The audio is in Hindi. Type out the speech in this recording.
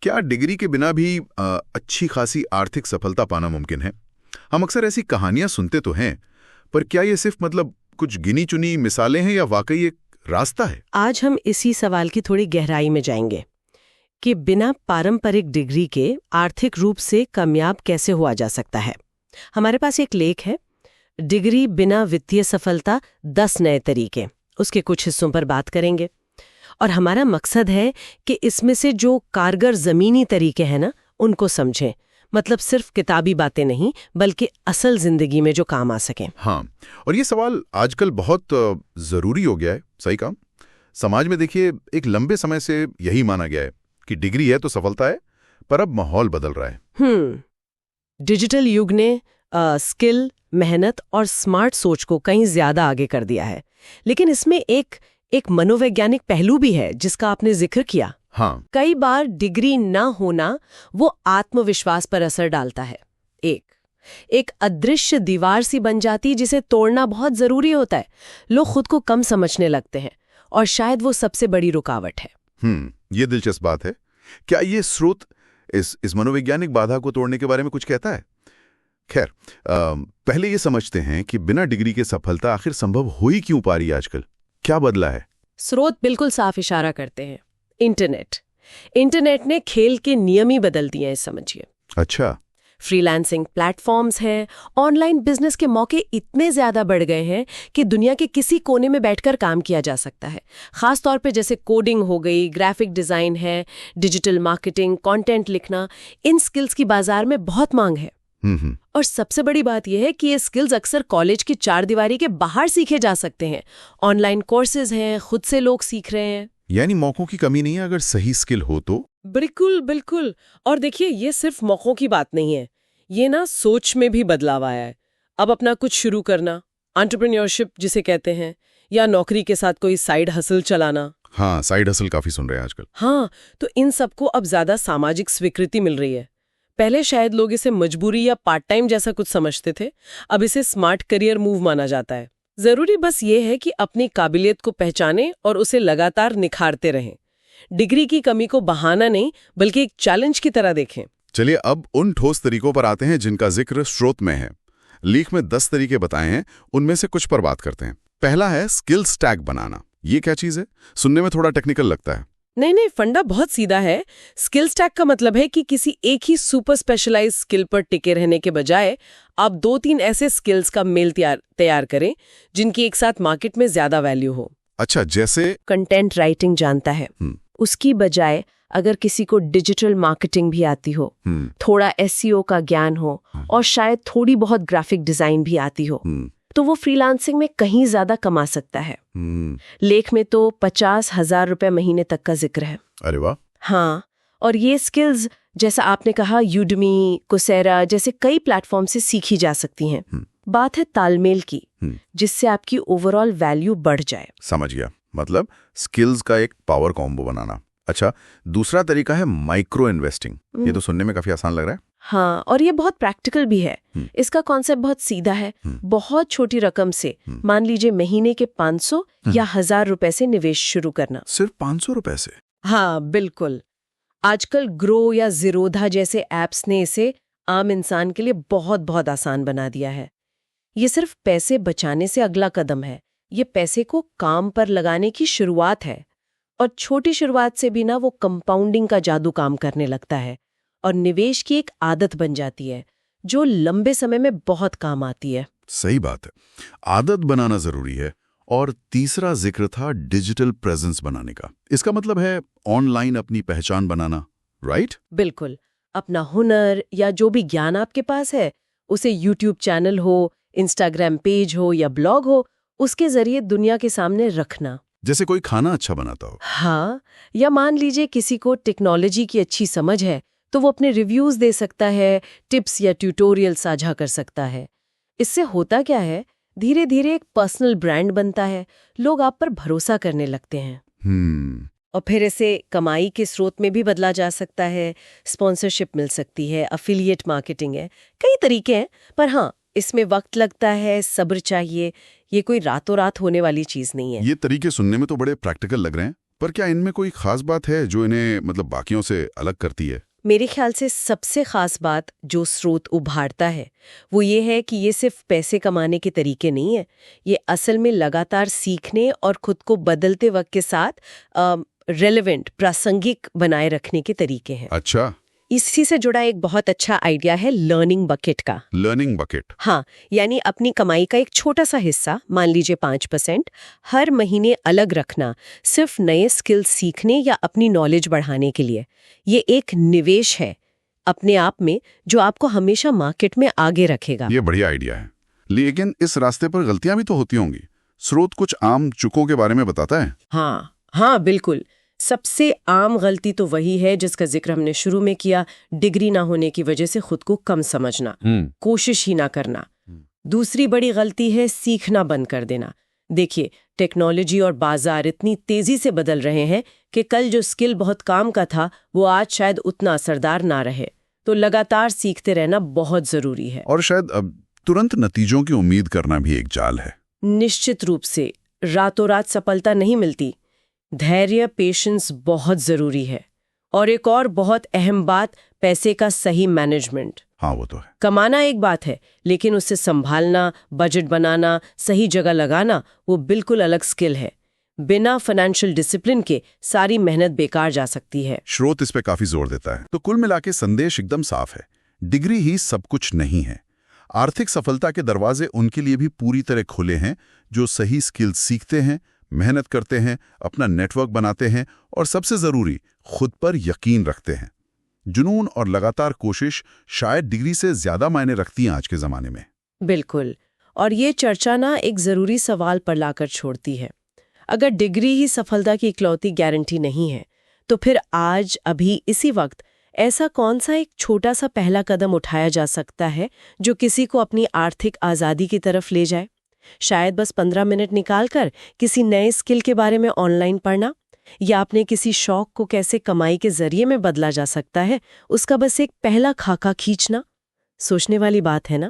क्या डिग्री के बिना भी अच्छी खासी आर्थिक सफलता पाना मुमकिन है? हम अक्सर ऐसी कहानियां सुनते तो हैं, पर क्या ये सिर्फ कुछ गिनी चुनी मिसालें हैं या वाकई एक रास्ता है? आज हम इसी सवाल की थोड़ी गहराई में जाएंगे कि बिना पारंपरिक डिग्री के आर्थिक रूप से कामयाब कैसे हुआ जा सकता है। हमारे पास एक लेख है, डिग्री बिना वित्तीय सफलता 10 नए तरीके। उसके कुछ हिस्सों पर बात करेंगे और हमारा मकसद है कि इसमें से जो कारगर जमीनी तरीके हैं ना, उनको समझें। मतलब सिर्फ किताबी बातें नहीं, बल्कि असल जिंदगी में जो काम आ सकें। हाँ, और ये सवाल आजकल बहुत जरूरी हो गया है। सही काम। समाज में देखिए, एक लंबे समय से यही माना गया है कि डिग्री है तो सफलता है, पर अब माहौल बदल रहा है। डिजिटल युग ने स्किल, मेहनत और स्मार्ट सोच को कहीं ज्यादा आगे कर दिया है, लेकिन इसमें एक मनोवैज्ञानिक पहलू भी है जिसका आपने जिक्र किया। हाँ। कई बार डिग्री ना होना वो आत्मविश्वास पर असर डालता है। एक अदृश्य दीवार सी बन जाती जिसे तोड़ना बहुत जरूरी होता है। लोग खुद को कम समझने लगते हैं और शायद वो सबसे बड़ी रुकावट है। ये दिलचस्प बात है। क्या ये स्रोत इस मनोवैज्ञानिक बाधा को तोड़ने के बारे में कुछ कहता है? खैर, पहले ये समझते हैं कि बिना डिग्री के सफलता आखिर संभव हो ही क्यों पा रही है आजकल? क्या बदला है? स्रोत बिल्कुल साफ इशारा करते हैं। इंटरनेट ने खेल के नियम ही बदल दिए हैं, समझिए। अच्छा। फ्रीलांसिंग प्लेटफॉर्म्स हैं, ऑनलाइन बिजनेस के मौके इतने ज्यादा बढ़ गए हैं कि दुनिया के किसी कोने में बैठकर काम किया जा सकता है। खास तौर पे जैसे कोडिंग हो गई, ग्राफिक डिजाइन है, डिजिटल मार्केटिंग, कंटेंट लिखना, इन स्किल्स की बाजार में बहुत मांग है। और सबसे बड़ी बात यह है कि ये स्किल्स अक्सर कॉलेज की चारदीवारी के बाहर सीखे जा सकते हैं। ऑनलाइन कोर्सेज हैं, खुद से लोग सीख रहे हैं। यानी मौकों की कमी नहीं है अगर सही स्किल हो तो। बिल्कुल। और देखिए, ये सिर्फ मौकों की बात नहीं है, ये ना सोच में भी बदलाव आया है। अब अपना कुछ शुरू करना, एंटरप्रेन्योरशिप जिसे कहते हैं, या नौकरी के साथ कोई साइड हसल चलाना। हाँ, साइड हसल काफी सुन रहे हैं आजकल। हाँ, तो इन सबको अब ज्यादा सामाजिक स्वीकृति मिल रही है। पहले शायद लोग इसे मजबूरी या पार्ट टाइम जैसा कुछ समझते थे, अब इसे स्मार्ट करियर मूव माना जाता है। जरूरी बस ये है कि अपनी काबिलियत को पहचानें और उसे लगातार निखारते रहें। डिग्री की कमी को बहाना नहीं, बल्कि एक चैलेंज की तरह देखें। चलिए अब उन ठोस तरीकों पर आते हैं जिनका जिक्र स्रोत में है। लेख में 10 तरीके बताए हैं, उनमें से कुछ पर बात करते हैं। पहला है स्किल स्टैक बनाना। ये क्या चीज है? सुनने में थोड़ा टेक्निकल लगता है। नहीं, फंडा बहुत सीधा है। स्किल स्टैक का मतलब है कि किसी एक ही सुपर स्पेशलाइज्ड स्किल पर टिके रहने के बजाय आप 2-3 ऐसे स्किल्स का मेल तैयार करें जिनकी एक साथ मार्केट में ज्यादा वैल्यू हो। अच्छा, जैसे कंटेंट राइटिंग जानता है, उसकी बजाय अगर किसी को डिजिटल मार्केटिंग भी आती हो, थोड़ा एसईओ का ज्ञान हो और शायद थोड़ी बहुत ग्राफिक डिजाइन भी आती हो, तो वो फ्रीलांसिंग में कहीं ज्यादा कमा सकता है। लेख में तो 50,000 रुपए महीने तक का जिक्र है। अरे वाह। हाँ, और ये स्किल्स जैसा आपने कहा यूडमी, कोसेरा जैसे कई प्लेटफॉर्म से सीखी जा सकती हैं। बात है तालमेल की, जिससे आपकी ओवरऑल वैल्यू बढ़ जाए। समझ गया। मतलब स्किल्स का एक पावर कॉम्बो बनाना। अच्छा, दूसरा तरीका है माइक्रो इन्वेस्टिंग। ये तो सुनने में काफी आसान लग रहा है। हाँ, और ये बहुत प्रैक्टिकल भी है। इसका कॉन्सेप्ट बहुत सीधा है। बहुत छोटी रकम से, मान लीजिए महीने के 500 या 1000 रुपए से निवेश शुरू करना। सिर्फ 500 रुपए से? हाँ, बिल्कुल। आजकल ग्रो या ज़ीरोधा जैसे एप्स ने इसे आम इंसान के लिए बहुत आसान बना दिया है। ये सिर्फ पैसे बचाने से अगला कदम है। ये पैसे को काम पर लगाने की शुरुआत है। और छोटी शुरुआत से भी ना वो कंपाउंडिंग का जादू काम करने लगता है और निवेश की एक आदत बन जाती है जो लंबे समय में बहुत काम आती है। सही बात है, आदत बनाना जरूरी है। और तीसरा जिक्र था डिजिटल प्रेजेंस बनाने का। इसका मतलब है ऑनलाइन अपनी पहचान बनाना, राइट? बिल्कुल। अपना हुनर या जो भी ज्ञान आपके पास है, उसे यूट्यूब चैनल हो, इंस्टाग्राम पेज हो या ब्लॉग हो, उसके जरिए दुनिया के सामने रखना। जैसे कोई खाना अच्छा बनाता हो। हाँ, या मान लीजिए किसी को टेक्नोलॉजी की अच्छी समझ है, तो वो अपने रिव्यूज दे सकता है, टिप्स या ट्यूटोरियल साझा कर सकता है। इससे होता क्या है, धीरे धीरे एक पर्सनल ब्रांड बनता है, लोग आप पर भरोसा करने लगते हैं। और फिर इसे कमाई के स्रोत में भी बदला जा सकता है। स्पॉन्सरशिप मिल सकती है, अफिलिएट मार्केटिंग है, कई तरीके हैं। पर हाँ, इसमें वक्त लगता है, सब्र चाहिए। ये कोई रातों रात होने वाली चीज नहीं है। ये तरीके सुनने में तो बड़े प्रैक्टिकल लग रहे हैं, पर क्या इनमें कोई खास बात है जो इन्हें मतलब बाकियों से अलग करती है? मेरे ख्याल से सबसे खास बात जो स्रोत उभारता है वो ये है कि ये सिर्फ पैसे कमाने के तरीके नहीं है। ये असल में लगातार सीखने और खुद को बदलते वक्त के साथ रेलेवेंट, प्रासंगिक बनाए रखने के तरीके हैं। अच्छा, इसी से जुड़ा एक बहुत अच्छा आइडिया है लर्निंग बकेट का। Learning bucket? हाँ, यानी अपनी कमाई का एक छोटा सा हिस्सा, मान लीजिए 5%, हर महीने अलग रखना, सिर्फ नए स्किल सीखने या अपनी नॉलेज बढ़ाने के लिए। ये एक निवेश है अपने आप में जो आपको हमेशा मार्केट में आगे रखेगा। ये बढ़िया आइडिया है, लेकिन इस रास्ते पर गलतियां भी तो होती होंगी। स्रोत कुछ आम चुकों के बारे में बताता है? हाँ, बिल्कुल। सबसे आम गलती तो वही है जिसका जिक्र हमने शुरू में किया, डिग्री ना होने की वजह से खुद को कम समझना, कोशिश ही ना करना। दूसरी बड़ी गलती है सीखना बंद कर देना। देखिए, टेक्नोलॉजी और बाजार इतनी तेजी से बदल रहे हैं कि कल जो स्किल बहुत काम का था वो आज शायद उतना असरदार ना रहे। तो लगातार सीखते रहना बहुत जरूरी है। और शायद अब तुरंत नतीजों की उम्मीद करना भी एक जाल है। निश्चित रूप से रातों रात सफलता नहीं मिलती। धैर्य, पेशेंस बहुत जरूरी है। और एक और बहुत अहम बात, पैसे का सही मैनेजमेंट। हाँ, वो तो है। कमाना एक बात है, लेकिन उससे संभालना, बजट बनाना, सही जगह लगाना, वो बिल्कुल अलग स्किल है। बिना फाइनेंशियल डिसिप्लिन के सारी मेहनत बेकार जा सकती है। स्रोत इस पे काफी जोर देता है। तो कुल मिला के संदेश एकदम साफ है, डिग्री ही सब कुछ नहीं है। आर्थिक सफलता के दरवाजे उनके लिए भी पूरी तरह खुले हैं जो सही स्किल सीखते हैं, मेहनत करते हैं, अपना नेटवर्क बनाते हैं और सबसे जरूरी, खुद पर यकीन रखते हैं। जुनून और लगातार कोशिश शायद डिग्री से ज्यादा मायने रखती हैं आज के जमाने में। बिल्कुल। और ये चर्चा ना एक जरूरी सवाल पर लाकर छोड़ती है। अगर डिग्री ही सफलता की इकलौती गारंटी नहीं है, तो फिर आज अभी इसी वक्त ऐसा कौन सा एक छोटा सा पहला कदम उठाया जा सकता है जो किसी को अपनी आर्थिक आज़ादी की तरफ ले जाए? शायद बस 15 मिनट निकालकर किसी नए स्किल के बारे में ऑनलाइन पढ़ना, या अपने किसी शौक को कैसे कमाई के जरिए में बदला जा सकता है, उसका बस एक पहला खाका खींचना। सोचने वाली बात है ना?